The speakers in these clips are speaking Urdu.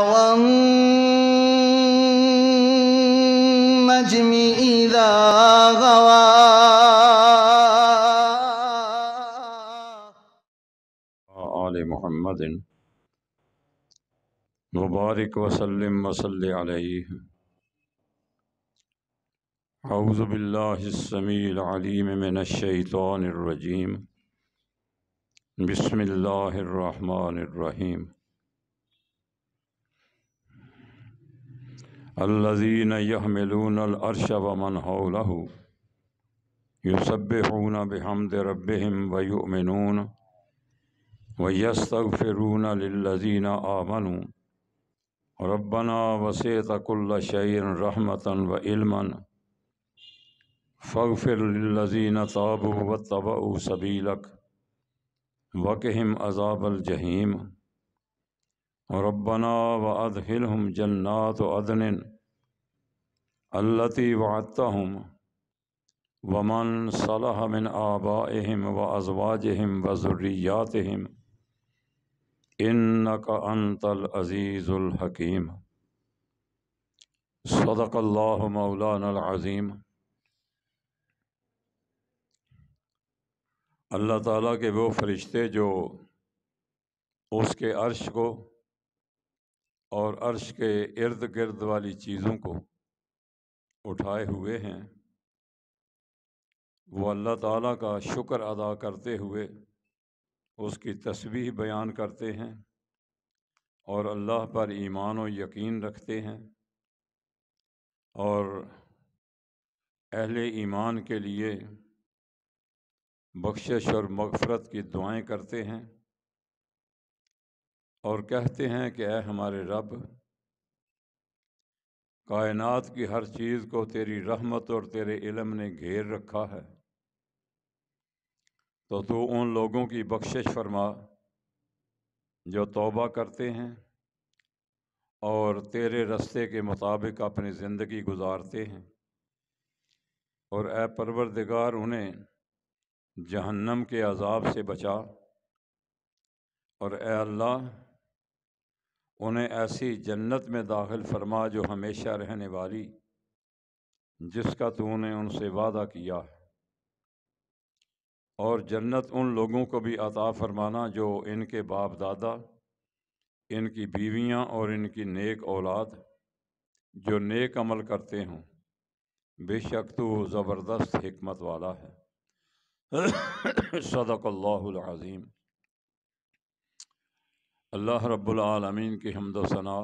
والنجم إذا غوى آل محمد مبارک وسلم وصلی علیہ۔ اعوذ باللہ السمیع العلیم من الشیطان الرجیم، بسم اللہ الرحمن الرحیم۔ الذین یحملون العرش ومن حولہ یسبحون بحمد ربہم ویؤمنون ویستغفرون للذین آمنوا ربنا وسعت كل شيء رحمة وعلما فاغفر للذين تابوا واتبعوا سبيلك وقهم عذاب الجحيم ربنا وأدخلهم جنات عدن التي وعدتهم ومن صلح من آبائهم وأزواجهم وذرياتهم انک انت العزیز الحکیم۔ صدق اللہ مولانا العظیم۔ اللہ تعالیٰ کے وہ فرشتے جو اس کے عرش کو اور عرش کے ارد گرد والی چیزوں کو اٹھائے ہوئے ہیں، وہ اللہ تعالیٰ کا شکر ادا کرتے ہوئے اس کی تسبیح بیان کرتے ہیں اور اللہ پر ایمان و یقین رکھتے ہیں، اور اہل ایمان کے لیے بخشش اور مغفرت کی دعائیں کرتے ہیں، اور کہتے ہیں کہ اے ہمارے رب، کائنات کی ہر چیز کو تیری رحمت اور تیرے علم نے گھیر رکھا ہے، تو تو ان لوگوں کی بخشش فرما جو توبہ کرتے ہیں اور تیرے رستے کے مطابق اپنی زندگی گزارتے ہیں، اور اے پروردگار انہیں جہنم کے عذاب سے بچا، اور اے اللہ انہیں ایسی جنت میں داخل فرما جو ہمیشہ رہنے والی، جس کا تو نے ان سے وعدہ کیا ہے، اور جنت ان لوگوں کو بھی عطا فرمانا جو ان کے باپ دادا، ان کی بیویاں اور ان کی نیک اولاد جو نیک عمل کرتے ہوں، بے شک تو زبردست حکمت والا ہے۔ صدق اللہ العظیم۔ اللہ رب العالمین کی حمد و ثنا،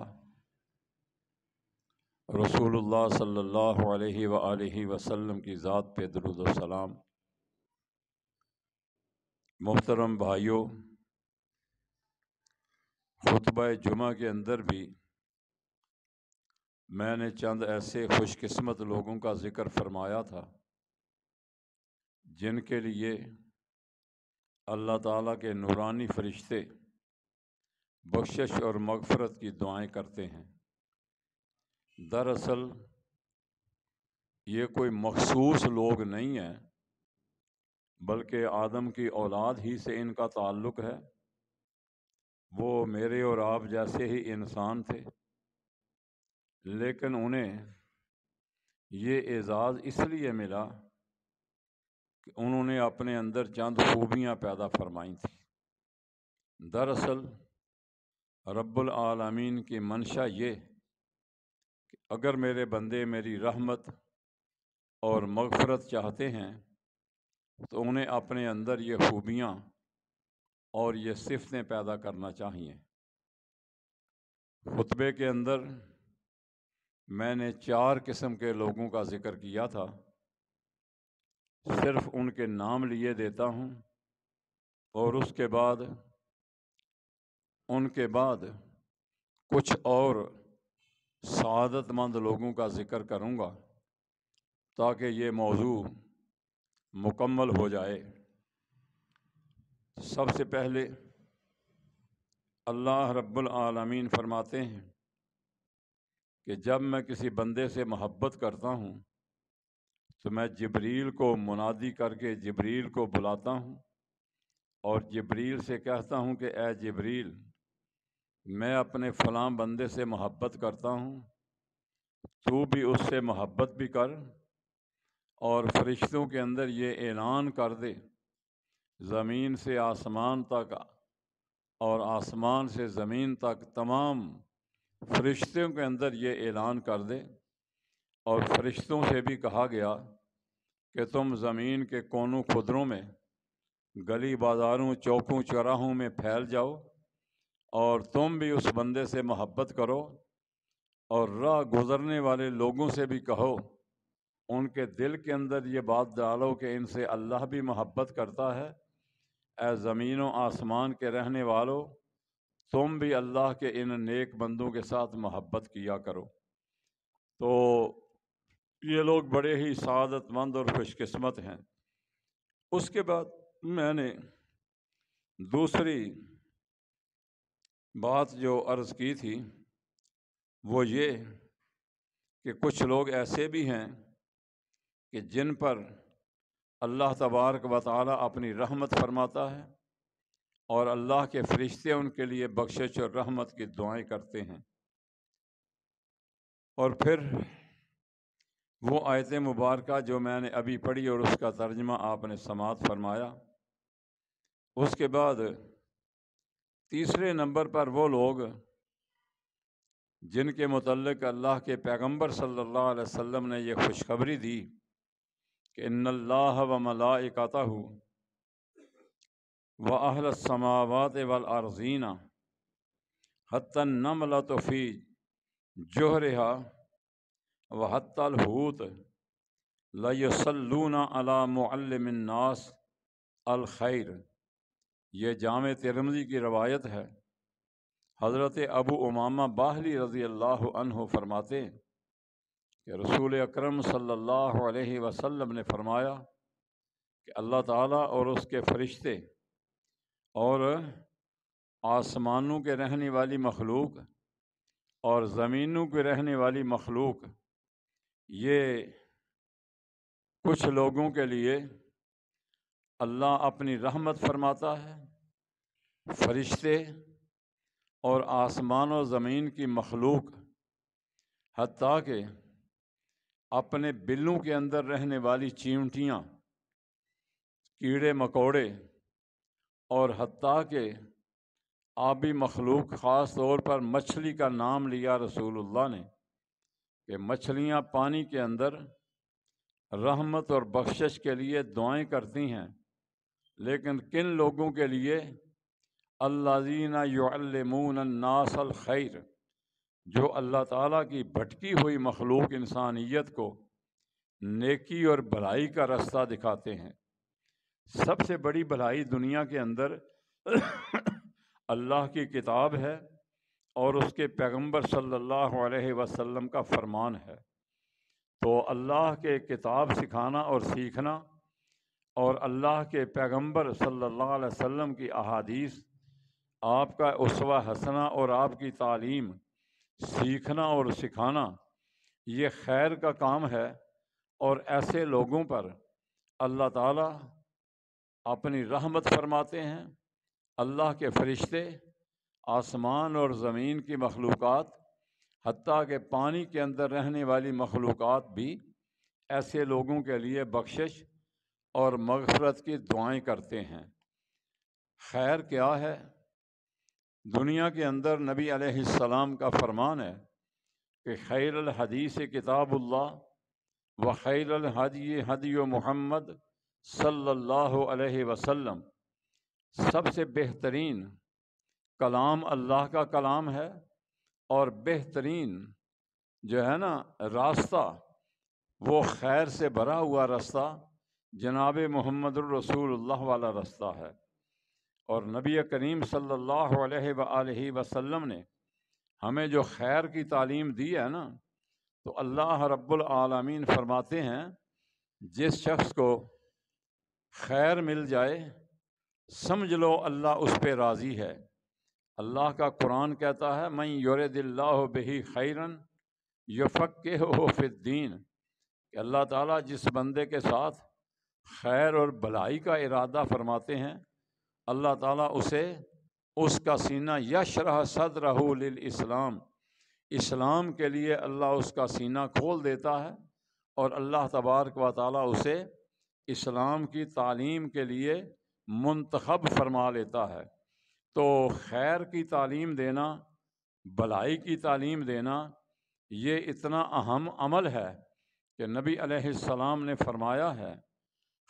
رسول اللہ صلی اللہ علیہ وآلہ وسلم کی ذات پہ درود و سلام۔ محترم بھائیوں، خطبہ جمعہ کے اندر بھی میں نے چند ایسے خوش قسمت لوگوں کا ذکر فرمایا تھا جن کے لیے اللہ تعالیٰ کے نورانی فرشتے بخشش اور مغفرت کی دعائیں کرتے ہیں۔ دراصل یہ کوئی مخصوص لوگ نہیں ہیں، بلکہ آدم کی اولاد ہی سے ان کا تعلق ہے۔ وہ میرے اور آپ جیسے ہی انسان تھے، لیکن انہیں یہ اعزاز اس لیے ملا کہ انہوں نے اپنے اندر چند خوبیاں پیدا فرمائی تھیں۔ دراصل رب العالمین کی منشا یہ کہ اگر میرے بندے میری رحمت اور مغفرت چاہتے ہیں تو انہیں اپنے اندر یہ خوبیاں اور یہ صفتیں پیدا کرنا چاہیے۔ خطبے کے اندر میں نے 4 قسم کے لوگوں کا ذکر کیا تھا، صرف ان کے نام لیے دیتا ہوں، اور اس کے بعد کچھ اور سعادت مند لوگوں کا ذکر کروں گا تاکہ یہ موضوع مکمل ہو جائے۔ سب سے پہلے اللہ رب العالمین فرماتے ہیں کہ جب میں کسی بندے سے محبت کرتا ہوں تو میں جبریل کو منادی کر کے جبریل کو بلاتا ہوں اور جبریل سے کہتا ہوں کہ اے جبریل میں اپنے فلاں بندے سے محبت کرتا ہوں، تو بھی اس سے محبت بھی کر، اور فرشتوں کے اندر یہ اعلان کر دے، زمین سے آسمان تک اور آسمان سے زمین تک تمام فرشتوں کے اندر یہ اعلان کر دے۔ اور فرشتوں سے بھی کہا گیا کہ تم زمین کے کونوں خدروں میں، گلی بازاروں، چوکوں چوراہوں میں پھیل جاؤ، اور تم بھی اس بندے سے محبت کرو، اور راہ گزرنے والے لوگوں سے بھی کہو، ان کے دل کے اندر یہ بات ڈالو کہ ان سے اللہ بھی محبت کرتا ہے۔ اے زمین و آسمان کے رہنے والو، تم بھی اللہ کے ان نیک بندوں کے ساتھ محبت کیا کرو۔ تو یہ لوگ بڑے ہی سعادت مند اور خوش قسمت ہیں۔ اس کے بعد میں نے دوسری بات جو عرض کی تھی وہ یہ کہ کچھ لوگ ایسے بھی ہیں کہ جن پر اللہ تبارک و تعالیٰ اپنی رحمت فرماتا ہے، اور اللہ کے فرشتے ان کے لیے بخشش اور رحمت کی دعائیں کرتے ہیں۔ اور پھر وہ آیت مبارکہ جو میں نے ابھی پڑھی اور اس کا ترجمہ آپ نے سماعت فرمایا، اس کے بعد تیسرے نمبر پر وہ لوگ جن کے متعلق اللہ کے پیغمبر صلی اللہ علیہ وسلم نے یہ خوشخبری دی کہ ان اللہ و ملائکتہ و اہل السماوات والارضین حتی النملۃ فی جوہرہا و حتی الحوت لیصلون علی معلم الناس الخیر۔ یہ جامع ترمذی کی روایت ہے۔ حضرت ابو امامہ باہلی رضی اللہ عنہ فرماتے ہیں کہ رسول اکرم صلی اللہ علیہ وسلم نے فرمایا کہ اللہ تعالیٰ اور اس کے فرشتے اور آسمانوں کے رہنے والی مخلوق اور زمینوں کے رہنے والی مخلوق، یہ کچھ لوگوں کے لیے اللہ اپنی رحمت فرماتا ہے۔ فرشتے اور آسمان و زمین کی مخلوق، حتیٰ کہ اپنے بلوں کے اندر رہنے والی چیونٹیاں، کیڑے مکوڑے، اور حتیٰ کہ آبی مخلوق، خاص طور پر مچھلی کا نام لیا رسول اللہ نے کہ مچھلیاں پانی کے اندر رحمت اور بخشش کے لیے دعائیں کرتی ہیں، لیکن کن لوگوں کے لیے؟ الذین یعلمون الناس الخیر، جو اللہ تعالیٰ کی بھٹکی ہوئی مخلوق انسانیت کو نیکی اور بھلائی کا رستہ دکھاتے ہیں۔ سب سے بڑی بھلائی دنیا کے اندر اللہ کی کتاب ہے اور اس کے پیغمبر صلی اللہ علیہ وسلم کا فرمان ہے۔ تو اللہ کے کتاب سکھانا اور سیکھنا اور اللہ کے پیغمبر صلی اللہ علیہ وسلم کی احادیث، آپ کا اسوہ حسنہ اور آپ کی تعلیم سیکھنا اور سکھانا، یہ خیر کا کام ہے، اور ایسے لوگوں پر اللہ تعالیٰ اپنی رحمت فرماتے ہیں۔ اللہ کے فرشتے، آسمان اور زمین کی مخلوقات، حتیٰ کہ پانی کے اندر رہنے والی مخلوقات بھی ایسے لوگوں کے لیے بخشش اور مغفرت کی دعائیں کرتے ہیں۔ خیر کیا ہے؟ دنیا کے اندر نبی علیہ السلام کا فرمان ہے کہ خیر الحدیث کتاب اللہ و خیر الہدی ہدی محمد صلی اللہ علیہ وسلم، سب سے بہترین کلام اللہ کا کلام ہے، اور بہترین جو ہے نا راستہ، وہ خیر سے بھرا ہوا راستہ جناب محمد الرسول اللہ والا راستہ ہے۔ اور نبی کریم صلی اللہ علیہ وآلہ وسلم نے ہمیں جو خیر کی تعلیم دی ہے نا، تو اللہ رب العالمین فرماتے ہیں جس شخص کو خیر مل جائے سمجھ لو اللہ اس پہ راضی ہے۔ اللہ کا قرآن کہتا ہے من یرد اللہ بہ خیرا یفقہہ فی الدین، کہ اللہ تعالیٰ جس بندے کے ساتھ خیر اور بھلائی کا ارادہ فرماتے ہیں، اللہ تعالیٰ اسے اس کا سینہ یشرح صدرہ للاسلام، اسلام کے لیے اللہ اس کا سینہ کھول دیتا ہے اور اللہ تبارک و تعالیٰ اسے اسلام کی تعلیم کے لیے منتخب فرما لیتا ہے۔ تو خیر کی تعلیم دینا، بھلائی کی تعلیم دینا، یہ اتنا اہم عمل ہے کہ نبی علیہ السلام نے فرمایا ہے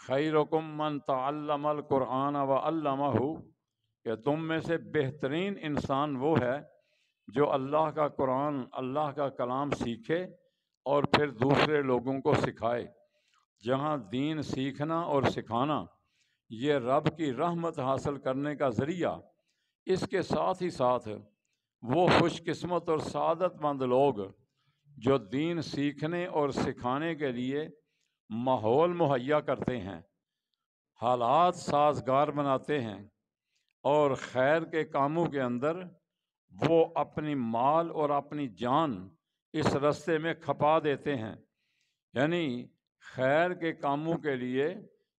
خیرکم من تعلم القرآن وعلمہ، کہ تم میں سے بہترین انسان وہ ہے جو اللہ کا قرآن، اللہ کا کلام سیکھے اور پھر دوسرے لوگوں کو سکھائے۔ جہاں دین سیکھنا اور سکھانا یہ رب کی رحمت حاصل کرنے کا ذریعہ، اس کے ساتھ ہی ساتھ وہ خوش قسمت اور سعادت مند لوگ جو دین سیکھنے اور سکھانے کے لیے ماحول مہیا کرتے ہیں، حالات سازگار بناتے ہیں اور خیر کے کاموں کے اندر وہ اپنی مال اور اپنی جان اس رستے میں کھپا دیتے ہیں۔ یعنی خیر کے کاموں کے لیے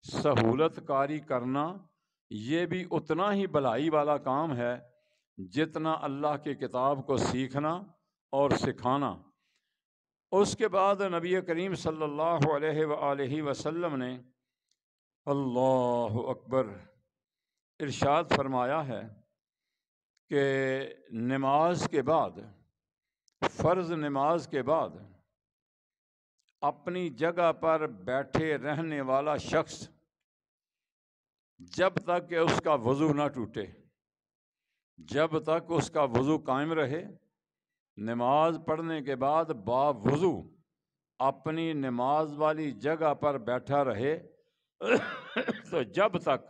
سہولت کاری کرنا یہ بھی اتنا ہی بھلائی والا کام ہے جتنا اللہ کی کتاب کو سیکھنا اور سکھانا۔ اس کے بعد نبی کریم صلی اللہ علیہ وآلہ وسلم نے اللہ اکبر ارشاد فرمایا ہے کہ نماز کے بعد، فرض نماز کے بعد اپنی جگہ پر بیٹھے رہنے والا شخص جب تک کہ اس کا وضو نہ ٹوٹے، جب تک اس کا وضو قائم رہے، نماز پڑھنے کے بعد باوضو اپنی نماز والی جگہ پر بیٹھا رہے تو جب تک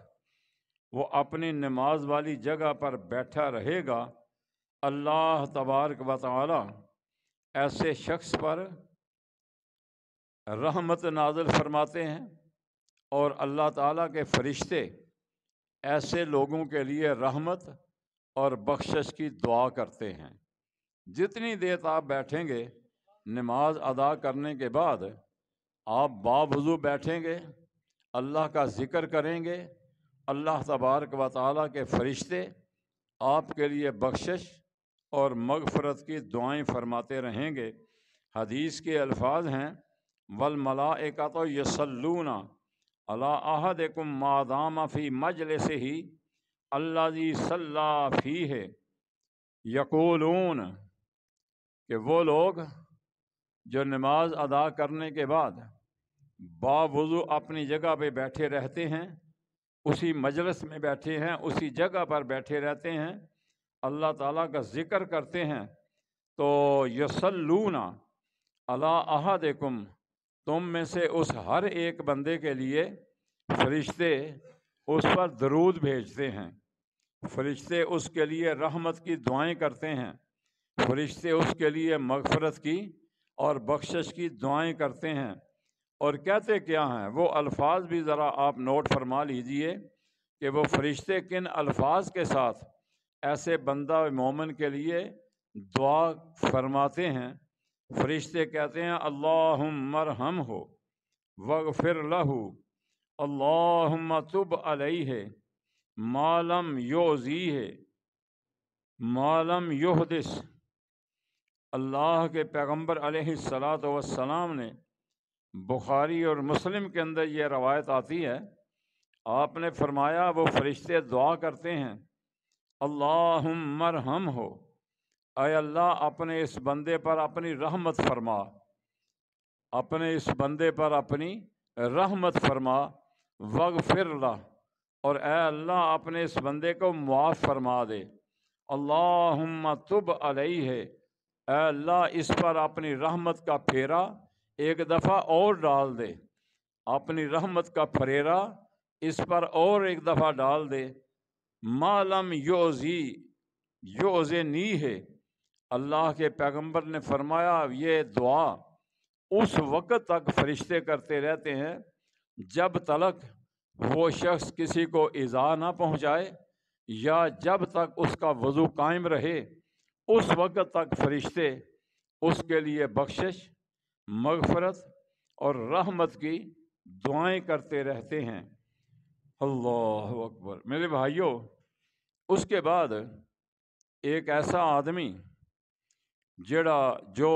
وہ اپنی نماز والی جگہ پر بیٹھا رہے گا، اللہ تبارک و تعالی ایسے شخص پر رحمت نازل فرماتے ہیں اور اللہ تعالیٰ کے فرشتے ایسے لوگوں کے لیے رحمت اور بخشش کی دعا کرتے ہیں۔ جتنی دیر آپ بیٹھیں گے نماز ادا کرنے کے بعد، آپ باوضو بیٹھیں گے، اللہ کا ذکر کریں گے، اللہ تبارک و تعالیٰ کے فرشتے آپ کے لیے بخشش اور مغفرت کی دعائیں فرماتے رہیں گے۔ حدیث کے الفاظ ہیں والملائکۃ یصلون علی احدکم ما دام فی مجلسہ الذی صلی فیہ، یقولون، کہ وہ لوگ جو نماز ادا کرنے کے بعد باوضو اپنی جگہ پہ بیٹھے رہتے ہیں، اسی مجلس میں بیٹھے ہیں، اسی جگہ پر بیٹھے رہتے ہیں، اللہ تعالیٰ کا ذکر کرتے ہیں، تو یصلون علی احدکم، تم میں سے اس ہر ایک بندے کے لیے فرشتے اس پر درود بھیجتے ہیں، فرشتے اس کے لیے رحمت کی دعائیں کرتے ہیں، فرشتے اس کے لیے مغفرت کی اور بخشش کی دعائیں کرتے ہیں۔ اور کہتے کیا ہیں وہ الفاظ بھی ذرا آپ نوٹ فرما لیجئے کہ وہ فرشتے کن الفاظ کے ساتھ ایسے بندہ مومن کے لیے دعا فرماتے ہیں۔ فرشتے کہتے ہیں اللہم ارحمہ واغفر لہ، اللہم تب علیہ ما لم یؤذیہ ما لم یحدث۔ اللہ کے پیغمبر علیہ السلام نے، بخاری اور مسلم کے اندر یہ روایت آتی ہے، آپ نے فرمایا وہ فرشتے دعا کرتے ہیں اللہم ارحمہ، اے اللہ اپنے اس بندے پر اپنی رحمت فرما، اپنے اس بندے پر اپنی رحمت فرما، واغفر لہ، اور اے اللہ اپنے اس بندے کو معاف فرما دے، اللہم تب علیہ، اے اللہ اس پر اپنی رحمت کا پھیرا ایک دفعہ اور ڈال دے، اپنی رحمت کا پھریرا اس پر اور ایک دفعہ ڈال دے، ما لم یؤذنی ہے۔ اللہ کے پیغمبر نے فرمایا یہ دعا اس وقت تک فرشتے کرتے رہتے ہیں جب تک وہ شخص کسی کو ایذا نہ پہنچائے، یا جب تک اس کا وضو قائم رہے اس وقت تک فرشتے اس کے لیے بخشش، مغفرت اور رحمت کی دعائیں کرتے رہتے ہیں۔ اللہ اکبر۔ میرے بھائیوں، اس کے بعد ایک ایسا آدمی جو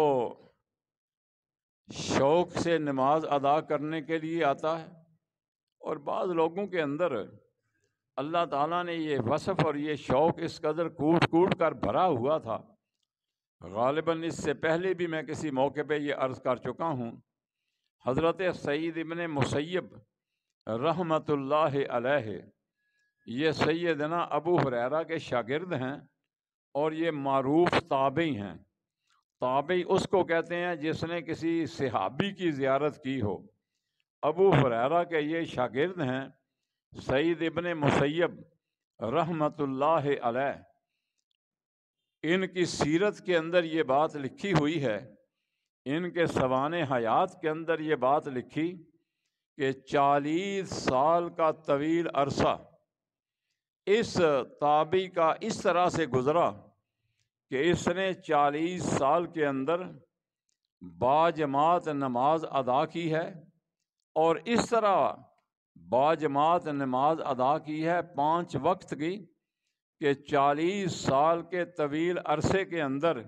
شوق سے نماز ادا کرنے کے لیے آتا ہے، اور بعض لوگوں کے اندر اللہ تعالیٰ نے یہ وصف اور یہ شوق اس قدر کوٹ کوٹ کر بھرا ہوا تھا۔ غالباً اس سے پہلے بھی میں کسی موقع پہ یہ عرض کر چکا ہوں، حضرت سعید ابن مسیب رحمۃ اللہ علیہ، یہ سیدنا ابو ہریرہ کے شاگرد ہیں، اور یہ معروف تابعی ہیں۔ تابعی اس کو کہتے ہیں جس نے کسی صحابی کی زیارت کی ہو۔ ابو ہریرہ کے یہ شاگرد ہیں سعید ابن مسیب رحمۃ اللہ علیہ۔ ان کی سیرت کے اندر یہ بات لکھی ہوئی ہے، ان کے سوانح حیات کے اندر یہ بات لکھی کہ 40 سال کا طویل عرصہ اس تابعی کا اس طرح سے گزرا کہ اس نے 40 سال کے اندر باجماعت نماز ادا کی ہے، اور اس طرح باجماعت نماز ادا کی ہے 5 وقت کی کہ 40 سال کے طویل عرصے کے اندر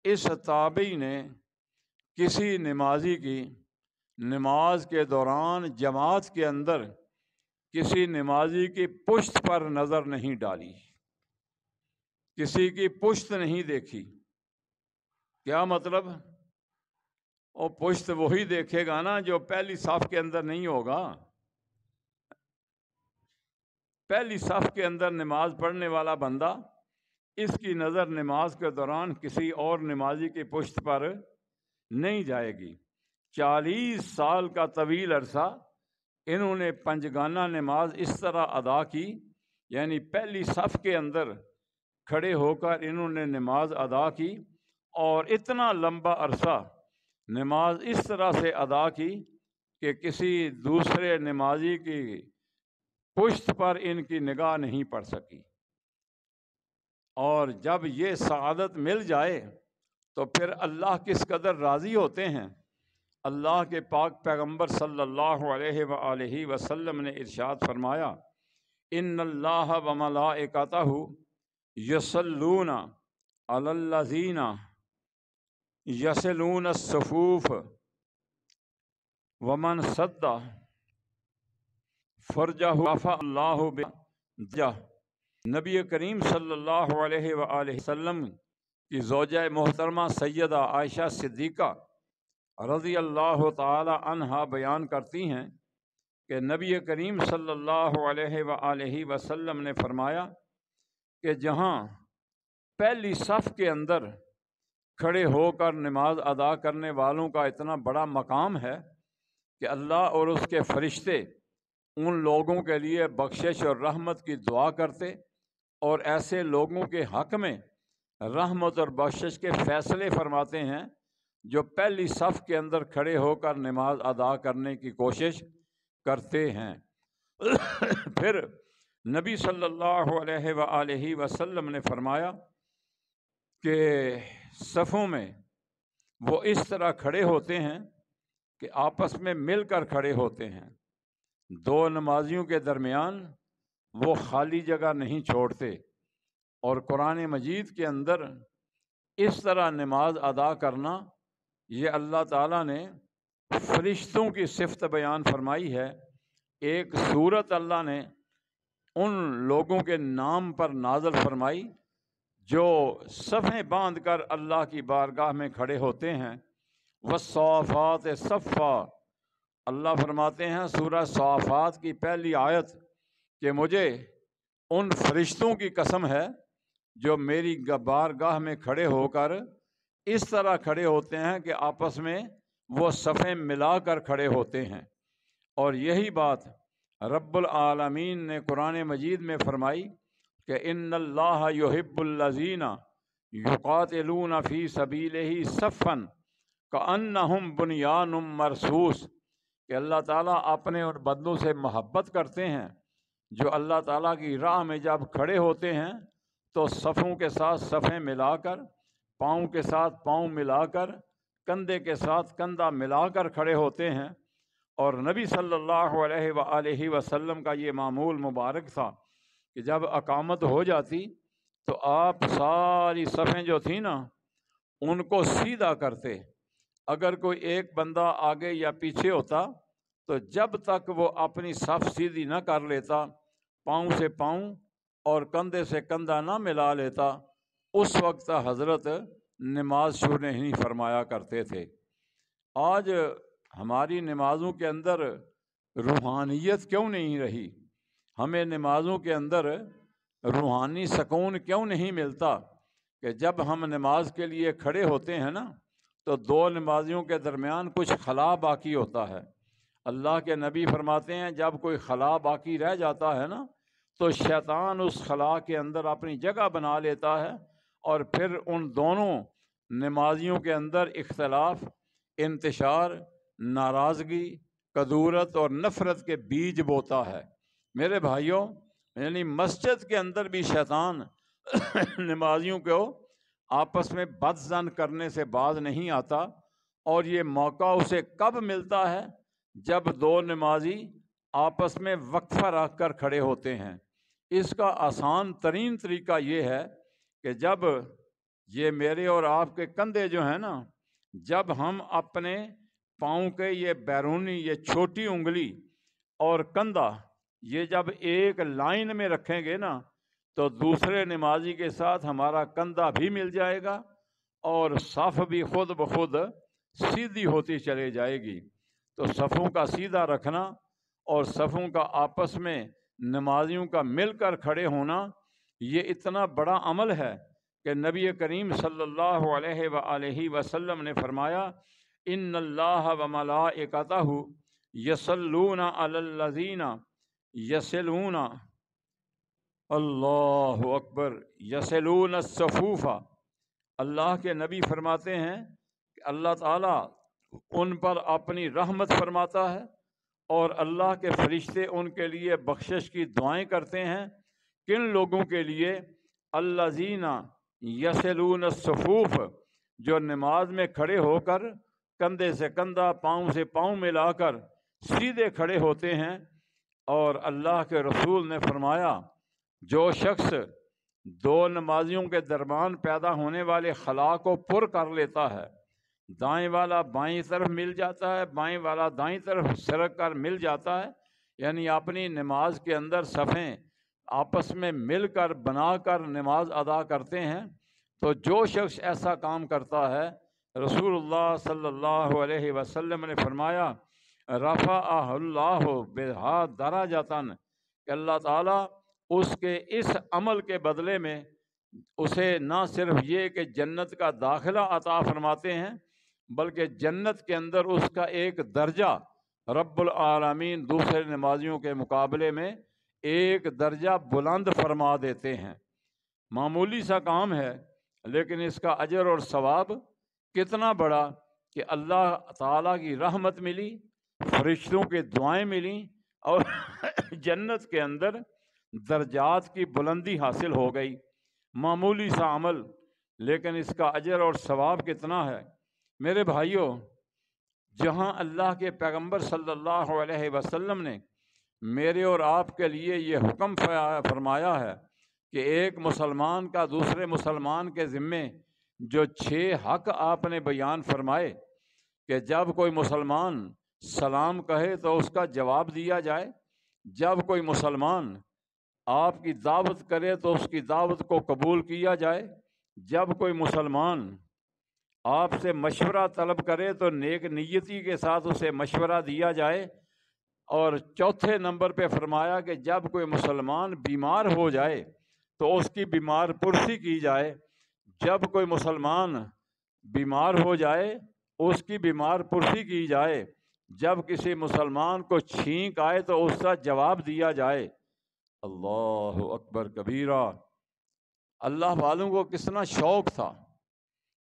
اس تابعی نے کسی نمازی کی نماز کے دوران جماعت کے اندر کسی نمازی کی پشت پر نظر نہیں ڈالی، کسی کی پشت نہیں دیکھی۔ کیا مطلب؟ وہ پشت وہی دیکھے گا نا جو پہلی صف کے اندر نہیں ہوگا۔ پہلی صف کے اندر نماز پڑھنے والا بندہ، اس کی نظر نماز کے دوران کسی اور نمازی کی پشت پر نہیں جائے گی۔ 40 سال کا طویل عرصہ انہوں نے پنجگانہ نماز اس طرح ادا کی، یعنی پہلی صف کے اندر کھڑے ہو کر انہوں نے نماز ادا کی، اور اتنا لمبا عرصہ نماز اس طرح سے ادا کی کہ کسی دوسرے نمازی کی پشت پر ان کی نگاہ نہیں پڑ سکی۔ اور جب یہ سعادت مل جائے تو پھر اللہ کس قدر راضی ہوتے ہیں۔ اللہ کے پاک پیغمبر صلی اللہ علیہ وآلہ وسلم نے ارشاد فرمایا، ان اللہ وملائکتہ یصلون علی الذین یصلون الصفوف ومن سد فرجہ رفع اللہ بہ۔ نبی کریم صلی اللہ علیہ وآلہ وسلم کی زوجہ محترمہ سیدہ عائشہ صدیقہ رضی اللہ تعالی عنہا بیان کرتی ہیں کہ نبی کریم صلی اللہ علیہ وآلہ وسلم نے فرمایا کہ جہاں پہلی صف کے اندر کھڑے ہو کر نماز ادا کرنے والوں کا اتنا بڑا مقام ہے کہ اللہ اور اس کے فرشتے ان لوگوں کے لیے بخشش اور رحمت کی دعا کرتے، اور ایسے لوگوں کے حق میں رحمت اور بخشش کے فیصلے فرماتے ہیں جو پہلی صف کے اندر کھڑے ہو کر نماز ادا کرنے کی کوشش کرتے ہیں۔ پھر نبی صلی اللہ علیہ وآلہ وسلم نے فرمایا کہ صفوں میں وہ اس طرح کھڑے ہوتے ہیں کہ آپس میں مل کر کھڑے ہوتے ہیں، دو نمازیوں کے درمیان وہ خالی جگہ نہیں چھوڑتے، اور قرآن مجید کے اندر اس طرح نماز ادا کرنا یہ اللہ تعالیٰ نے فرشتوں کی صفت بیان فرمائی ہے۔ ایک سورت اللہ نے ان لوگوں کے نام پر نازل فرمائی جو صفیں باندھ کر اللہ کی بارگاہ میں کھڑے ہوتے ہیں۔ والصافات صفا، اللہ فرماتے ہیں سورہ صافات کی پہلی آیت کہ مجھے ان فرشتوں کی قسم ہے جو میری بارگاہ میں کھڑے ہو کر اس طرح کھڑے ہوتے ہیں کہ آپس میں وہ صفیں ملا کر کھڑے ہوتے ہیں۔ اور یہی بات رب العالمین نے قرآن مجید میں فرمائی کہ ان اللہ یحب الذین یقاتلون فی سبیلہ صفا کأنہم بنیان مرصوص، کہ اللہ تعالیٰ اپنے ان بندوں سے محبت کرتے ہیں جو اللہ تعالیٰ کی راہ میں جب کھڑے ہوتے ہیں تو صفوں کے ساتھ صفیں ملا کر، پاؤں کے ساتھ پاؤں ملا کر، کندھے کے ساتھ کندھا ملا کر کھڑے ہوتے ہیں۔ اور نبی صلی اللہ علیہ وآلہ وسلم کا یہ معمول مبارک تھا کہ جب اقامت ہو جاتی تو آپ ساری صفیں جو تھیں نا ان کو سیدھا کرتے. اگر کوئی ایک بندہ آگے یا پیچھے ہوتا تو جب تک وہ اپنی صف سیدھی نہ کر لیتا، پاؤں سے پاؤں اور کندھے سے کندھا نہ ملا لیتا، اس وقت حضرت نماز شروع نہیں فرمایا کرتے تھے. آج ہماری نمازوں کے اندر روحانیت کیوں نہیں رہی؟ ہمیں نمازوں کے اندر روحانی سکون کیوں نہیں ملتا کہ جب ہم نماز کے لیے کھڑے ہوتے ہیں نا تو دو نمازیوں کے درمیان کچھ خلا باقی ہوتا ہے. اللہ کے نبی فرماتے ہیں جب کوئی خلا باقی رہ جاتا ہے نا تو شیطان اس خلا کے اندر اپنی جگہ بنا لیتا ہے اور پھر ان دونوں نمازیوں کے اندر اختلاف، انتشار، ناراضگی، کدورت اور نفرت کے بیج بوتا ہے. میرے بھائیوں، یعنی مسجد کے اندر بھی شیطان نمازیوں کو آپس میں بد ظن کرنے سے باز نہیں آتا، اور یہ موقع اسے کب ملتا ہے؟ جب دو نمازی آپس میں وقفہ رکھ کر کھڑے ہوتے ہیں. اس کا آسان ترین طریقہ یہ ہے کہ جب یہ میرے اور آپ کے کندھے جو ہیں نا، جب ہم اپنے پاؤں کے یہ بیرونی یہ چھوٹی انگلی اور کندھا یہ جب ایک لائن میں رکھیں گے نا تو دوسرے نمازی کے ساتھ ہمارا کندھا بھی مل جائے گا اور صف بھی خود بخود سیدھی ہوتی چلے جائے گی. تو صفوں کا سیدھا رکھنا اور صفوں کا آپس میں نمازیوں کا مل کر کھڑے ہونا یہ اتنا بڑا عمل ہے کہ نبی کریم صلی اللہ علیہ وآلہ وسلم نے فرمایا ان اللہ وملائکتہ یصلون علی الذین یصلون، اللہ اکبر، یصلون الصفوف. اللہ کے نبی فرماتے ہیں کہ اللہ تعالیٰ ان پر اپنی رحمت فرماتا ہے اور اللہ کے فرشتے ان کے لیے بخشش کی دعائیں کرتے ہیں. کن لوگوں کے لیے؟ الذین یصلون الصفوف، جو نماز میں کھڑے ہو کر کندھے سے کندھا، پاؤں سے پاؤں ملا کر سیدھے کھڑے ہوتے ہیں. اور اللہ کے رسول نے فرمایا جو شخص دو نمازیوں کے درمیان پیدا ہونے والے خلا کو پر کر لیتا ہے، دائیں والا بائیں طرف مل جاتا ہے، بائیں والا دائیں طرف سرک کر مل جاتا ہے، یعنی اپنی نماز کے اندر صفیں آپس میں مل کر بنا کر نماز ادا کرتے ہیں. تو جو شخص ایسا کام کرتا ہے، رسول اللہ صلی اللہ علیہ وسلم نے فرمایا رفعہ اللہ بہا درجۃ، کہ اللہ تعالیٰ اس کے اس عمل کے بدلے میں اسے نہ صرف یہ کہ جنت کا داخلہ عطا فرماتے ہیں بلکہ جنت کے اندر اس کا ایک درجہ رب العالمین دوسرے نمازیوں کے مقابلے میں ایک درجہ بلند فرما دیتے ہیں. معمولی سا کام ہے لیکن اس کا اجر اور ثواب کتنا بڑا کہ اللہ تعالیٰ کی رحمت ملی، فرشتوں کی دعائیں ملیں اور جنت کے اندر درجات کی بلندی حاصل ہو گئی. معمولی سا عمل لیکن اس کا اجر اور ثواب کتنا ہے. میرے بھائیوں، جہاں اللہ کے پیغمبر صلی اللہ علیہ وسلم نے میرے اور آپ کے لیے یہ حکم فرمایا ہے کہ ایک مسلمان کا دوسرے مسلمان کے ذمے جو 6 حق آپ نے بیان فرمائے کہ جب کوئی مسلمان سلام کہے تو اس کا جواب دیا جائے، جب کوئی مسلمان آپ کی دعوت کرے تو اس کی دعوت کو قبول کیا جائے، جب کوئی مسلمان آپ سے مشورہ طلب کرے تو نیک نیتی کے ساتھ اسے مشورہ دیا جائے، اور چوتھے نمبر پہ فرمایا کہ جب کوئی مسلمان بیمار ہو جائے تو اس کی بیمار پرسی کی جائے، جب کوئی مسلمان بیمار ہو جائے اس کی بیمار پرسی کی جائے، جب کسی مسلمان کو چھینک آئے تو اس کا جواب دیا جائے. اللہ اکبر کبیرہ. اللہ والوں کو کتنا شوق تھا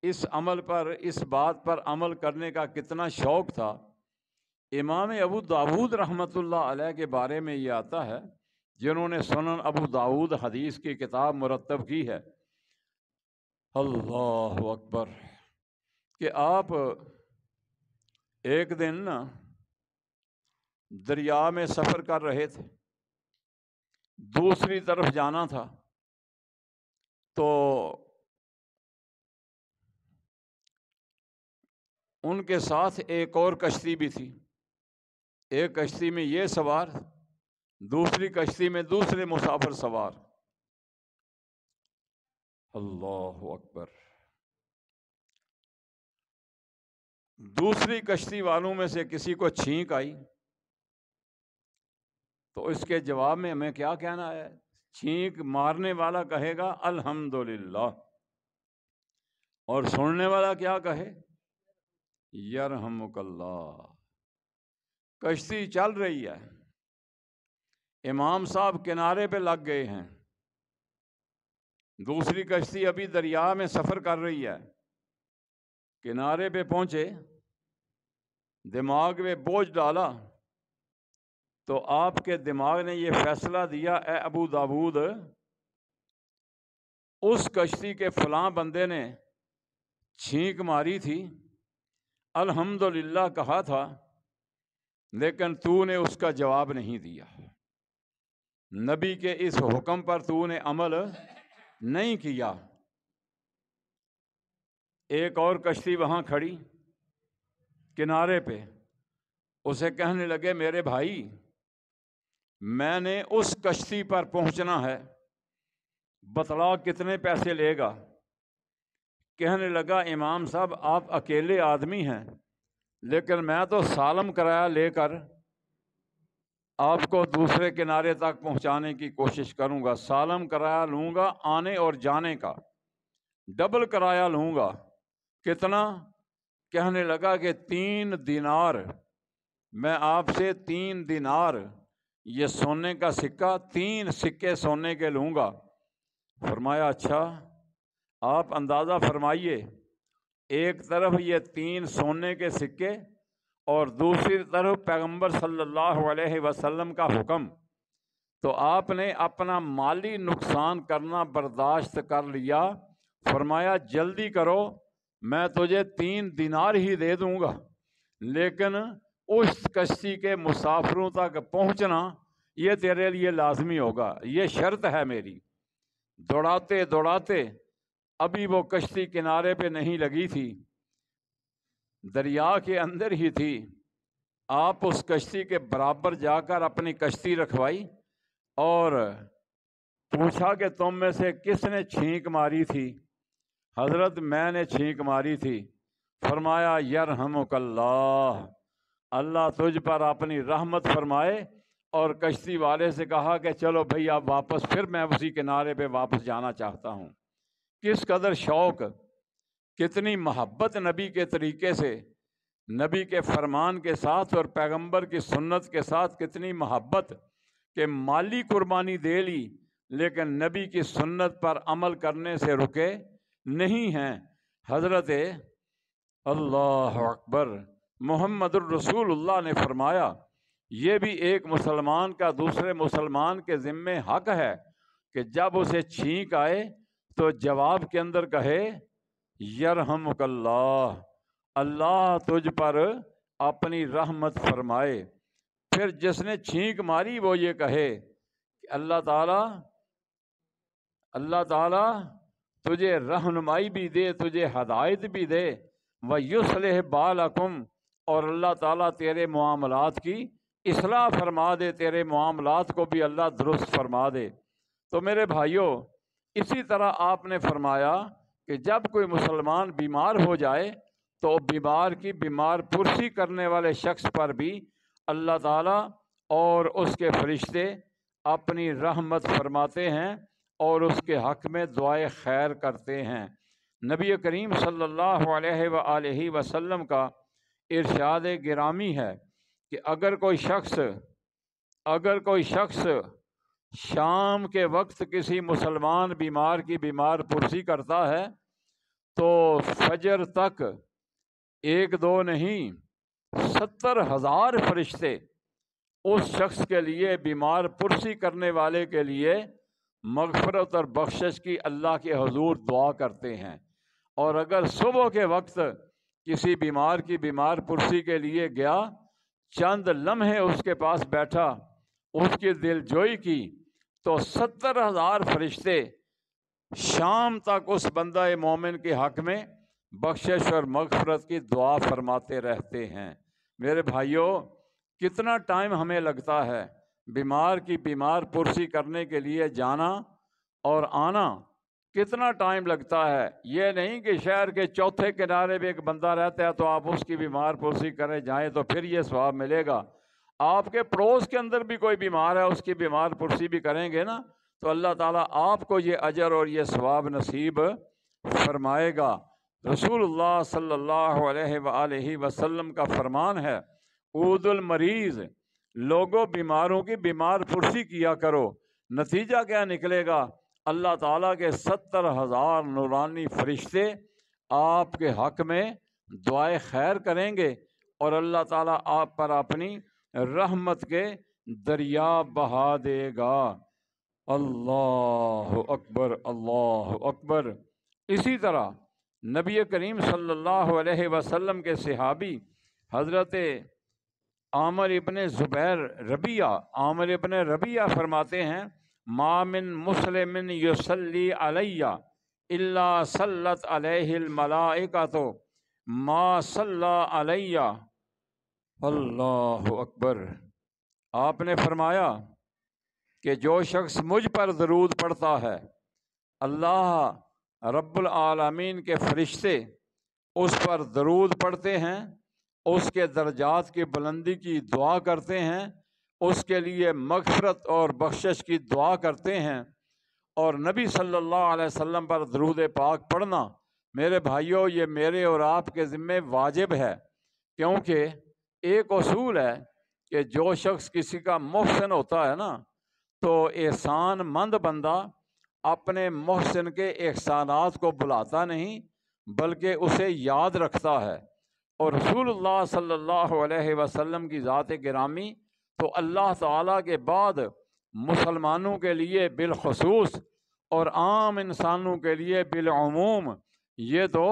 اس عمل پر، اس بات پر عمل کرنے کا کتنا شوق تھا. امام ابو داود رحمۃ اللہ علیہ کے بارے میں یہ آتا ہے، جنہوں نے سنن ابو داود حدیث کی کتاب مرتب کی ہے، اللہ اکبر، کہ آپ ایک دن دریا میں سفر کر رہے تھے. دوسری طرف جانا تھا تو ان کے ساتھ ایک اور کشتی بھی تھی. ایک کشتی میں یہ سوار، دوسری کشتی میں دوسرے مسافر سوار. اللہ اکبر. دوسری کشتی والوں میں سے کسی کو چھینک آئی تو اس کے جواب میں ہمیں کیا کہنا ہے؟ چھینک مارنے والا کہے گا الحمدللہ، اور سننے والا کیا کہے؟ یرحمک اللہ. کشتی چل رہی ہے، امام صاحب کنارے پہ لگ گئے ہیں، دوسری کشتی ابھی دریا میں سفر کر رہی ہے. کنارے پہ پہنچے، دماغ میں بوجھ ڈالا تو آپ کے دماغ نے یہ فیصلہ دیا، اے ابو داود، اس کشتی کے فلاں بندے نے چھینک ماری تھی، الحمدللہ کہا تھا، لیکن تو نے اس کا جواب نہیں دیا، نبی کے اس حکم پر تو نے عمل نہیں کیا. ایک اور کشتی وہاں کھڑی کنارے پہ، اسے کہنے لگے میرے بھائی میں نے اس کشتی پر پہنچنا ہے، بتلا کتنے پیسے لے گا؟ کہنے لگا امام صاحب آپ اکیلے آدمی ہیں، لیکن میں تو سالم کرایہ لے کر آپ کو دوسرے کنارے تک پہنچانے کی کوشش کروں گا. سالم کرایہ لوں گا آنے اور جانے کا، ڈبل کرایہ لوں گا. کتنا؟ کہنے لگا کہ 3 دینار. میں آپ سے 3 دینار، یہ سونے کا سکہ، 3 سکے سونے کے لوں گا. فرمایا اچھا، آپ اندازہ فرمائیے، ایک طرف یہ 3 سونے کے سکے اور دوسری طرف پیغمبر صلی اللہ علیہ وسلم کا حکم. تو آپ نے اپنا مالی نقصان کرنا برداشت کر لیا. فرمایا جلدی کرو، میں تجھے 3 دینار ہی دے دوں گا، لیکن اس کشتی کے مسافروں تک پہنچنا یہ تیرے لیے لازمی ہوگا، یہ شرط ہے میری. دوڑاتے دوڑاتے ابھی وہ کشتی کنارے پہ نہیں لگی تھی، دریا کے اندر ہی تھی. آپ اس کشتی کے برابر جا کر اپنی کشتی رکھوائی اور پوچھا کہ تم میں سے کس نے چھینک ماری تھی؟ حضرت میں نے چھینک ماری تھی. فرمایا یرحمک اللہ، اللہ تجھ پر اپنی رحمت فرمائے. اور کشتی والے سے کہا کہ چلو بھئی آپ واپس، پھر میں اسی کنارے پہ واپس جانا چاہتا ہوں. کس قدر شوق، کتنی محبت نبی کے طریقے سے، نبی کے فرمان کے ساتھ اور پیغمبر کی سنت کے ساتھ کتنی محبت کہ مالی قربانی دے لی لیکن نبی کی سنت پر عمل کرنے سے رکے نہیں ہیں. حضرت اللہ اکبر محمد الرسول اللہ نے فرمایا یہ بھی ایک مسلمان کا دوسرے مسلمان کے ذمے حق ہے کہ جب اسے چھینک آئے تو جواب کے اندر کہے یرحمک اللہ، اللہ تجھ پر اپنی رحمت فرمائے. پھر جس نے چھینک ماری وہ یہ کہے کہ اللہ تعالیٰ تجھے رہنمائی بھی دے، تجھے ہدایت بھی دے، وَيُصْلِحْ بَالَكُمْ، اور اللہ تعالیٰ تیرے معاملات کی اصلاح فرما دے، تیرے معاملات کو بھی اللہ درست فرما دے. تو میرے بھائیوں، اسی طرح آپ نے فرمایا کہ جب کوئی مسلمان بیمار ہو جائے تو بیمار کی بیمار پرسی کرنے والے شخص پر بھی اللہ تعالیٰ اور اس کے فرشتے اپنی رحمت فرماتے ہیں اور اس کے حق میں دعائے خیر کرتے ہیں. نبی کریم صلی اللہ علیہ وآلہ وسلم کا ارشاد گرامی ہے کہ اگر کوئی شخص شام کے وقت کسی مسلمان بیمار کی بیمار پرسی کرتا ہے تو فجر تک 1-2 نہیں 70,000 فرشتے اس شخص کے لیے، بیمار پرسی کرنے والے کے لیے مغفرت اور بخشش کی اللہ کے حضور دعا کرتے ہیں. اور اگر صبح کے وقت کسی بیمار کی بیمار پرسی کے لیے گیا، چند لمحے اس کے پاس بیٹھا، اس کی دل جوئی کی، تو 70,000 فرشتے شام تک اس بندہ مومن کے حق میں بخشش اور مغفرت کی دعا فرماتے رہتے ہیں۔ میرے بھائیوں، کتنا ٹائم ہمیں لگتا ہے بیمار کی بیمار پرسی کرنے کے لیے جانا اور آنا، کتنا ٹائم لگتا ہے۔ یہ نہیں کہ شہر کے چوتھے کنارے پہ ایک بندہ رہتا ہے تو آپ اس کی بیمار پرسی کریں جائیں تو پھر یہ ثواب ملے گا۔ آپ کے پڑوس کے اندر بھی کوئی بیمار ہے، اس کی بیمار پرسی بھی کریں گے نا تو اللہ تعالیٰ آپ کو یہ اجر اور یہ ثواب نصیب فرمائے گا۔ رسول اللہ صلی اللہ علیہ وآلہ وسلم کا فرمان ہے، عود المریض، لوگوں بیماروں کی بیمار پرسی کیا کرو۔ نتیجہ کیا نکلے گا؟ اللہ تعالیٰ کے 70,000 نورانی فرشتے آپ کے حق میں دعائے خیر کریں گے اور اللہ تعالیٰ آپ پر اپنی رحمت کے دریا بہا دے گا۔ اللہ اکبر، اللہ اکبر۔ اسی طرح نبی کریم صلی اللہ علیہ وسلم کے صحابی حضرت عامر ابن زبیر عامر ابن ربیعہ فرماتے ہیں، ما من مسلم یصلی علی الا صلت علیہ الملائکۃ ما صلی علی۔ اللہ اکبر۔ آپ نے فرمایا کہ جو شخص مجھ پر درود پڑھتا ہے، اللہ رب العالمین کے فرشتے اس پر درود پڑھتے ہیں، اس کے درجات کی بلندی کی دعا کرتے ہیں، اس کے لیے مغفرت اور بخشش کی دعا کرتے ہیں۔ اور نبی صلی اللہ علیہ وسلم پر درود پاک پڑھنا میرے بھائیوں یہ میرے اور آپ کے ذمہ واجب ہے، کیونکہ ایک اصول ہے کہ جو شخص کسی کا محسن ہوتا ہے نا تو احسان مند بندہ اپنے محسن کے احسانات کو بلاتا نہیں بلکہ اسے یاد رکھتا ہے۔ اور رسول اللہ صلی اللہ علیہ وسلم کی ذات گرامی تو اللہ تعالیٰ کے بعد مسلمانوں کے لیے بالخصوص اور عام انسانوں کے لیے بالعموم یہ تو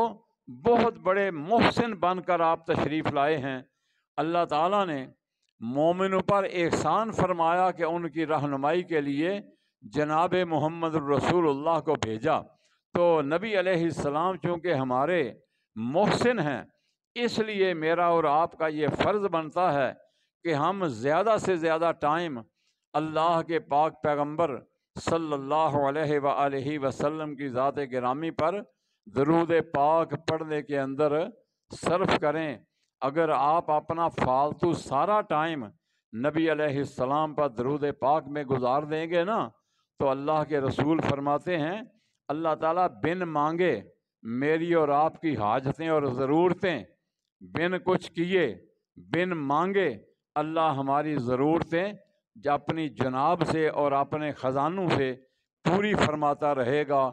بہت بڑے محسن بن کر آپ تشریف لائے ہیں۔ اللہ تعالیٰ نے مومنوں پر احسان فرمایا کہ ان کی رہنمائی کے لیے جناب محمد رسول اللہ کو بھیجا۔ تو نبی علیہ السلام چونکہ ہمارے محسن ہیں، اس لیے میرا اور آپ کا یہ فرض بنتا ہے کہ ہم زیادہ سے زیادہ ٹائم اللہ کے پاک پیغمبر صلی اللہ علیہ وآلہ وسلم کی ذات گرامی پر درود پاک پڑھنے کے اندر صرف کریں۔ اگر آپ اپنا فالتو سارا ٹائم نبی علیہ السلام پر درود پاک میں گزار دیں گے نا تو اللہ کے رسول فرماتے ہیں اللہ تعالیٰ بن مانگے میری اور آپ کی حاجتیں اور ضرورتیں، بن کچھ کیے بن مانگے اللہ ہماری ضرورتیں اپنی جناب سے اور اپنے خزانوں سے پوری فرماتا رہے گا۔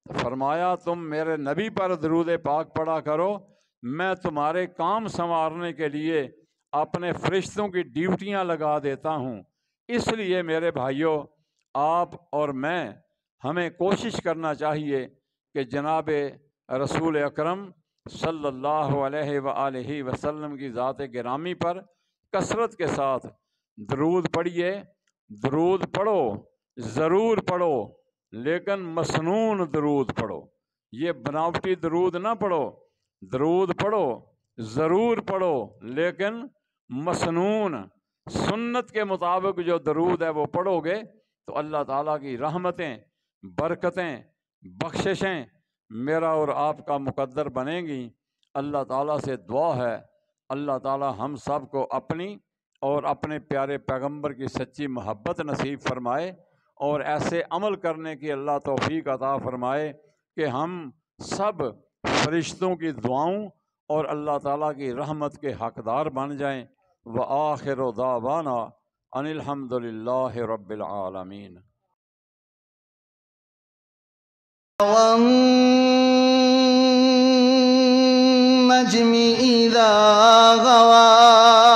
فرمایا تم میرے نبی پر درود پاک پڑھا کرو، میں تمہارے کام سنوارنے کے لیے اپنے فرشتوں کی ڈیوٹیاں لگا دیتا ہوں۔ اس لیے میرے بھائیوں، آپ اور میں ہمیں کوشش کرنا چاہیے کہ جناب رسول اکرم صلی اللہ علیہ وآلہ وسلم کی ذات گرامی پر کثرت کے ساتھ درود پڑھیے۔ درود پڑھو، ضرور پڑھو، لیکن مسنون درود پڑھو، یہ بناوٹی درود نہ پڑھو۔ درود پڑھو، ضرور پڑھو، لیکن مسنون سنت کے مطابق جو درود ہے وہ پڑھو گے تو اللہ تعالیٰ کی رحمتیں، برکتیں، بخششیں میرا اور آپ کا مقدر بنیں گی۔ اللہ تعالیٰ سے دعا ہے اللہ تعالیٰ ہم سب کو اپنی اور اپنے پیارے پیغمبر کی سچی محبت نصیب فرمائے اور ایسے عمل کرنے کی اللہ توفیق عطا فرمائے کہ ہم سب فرشتوں کی دعاؤں اور اللہ تعالیٰ کی رحمت کے حقدار بن جائیں۔ وآخر دعوانا ان الحمد للہ رب العالمین۔ والنجم إذا غوى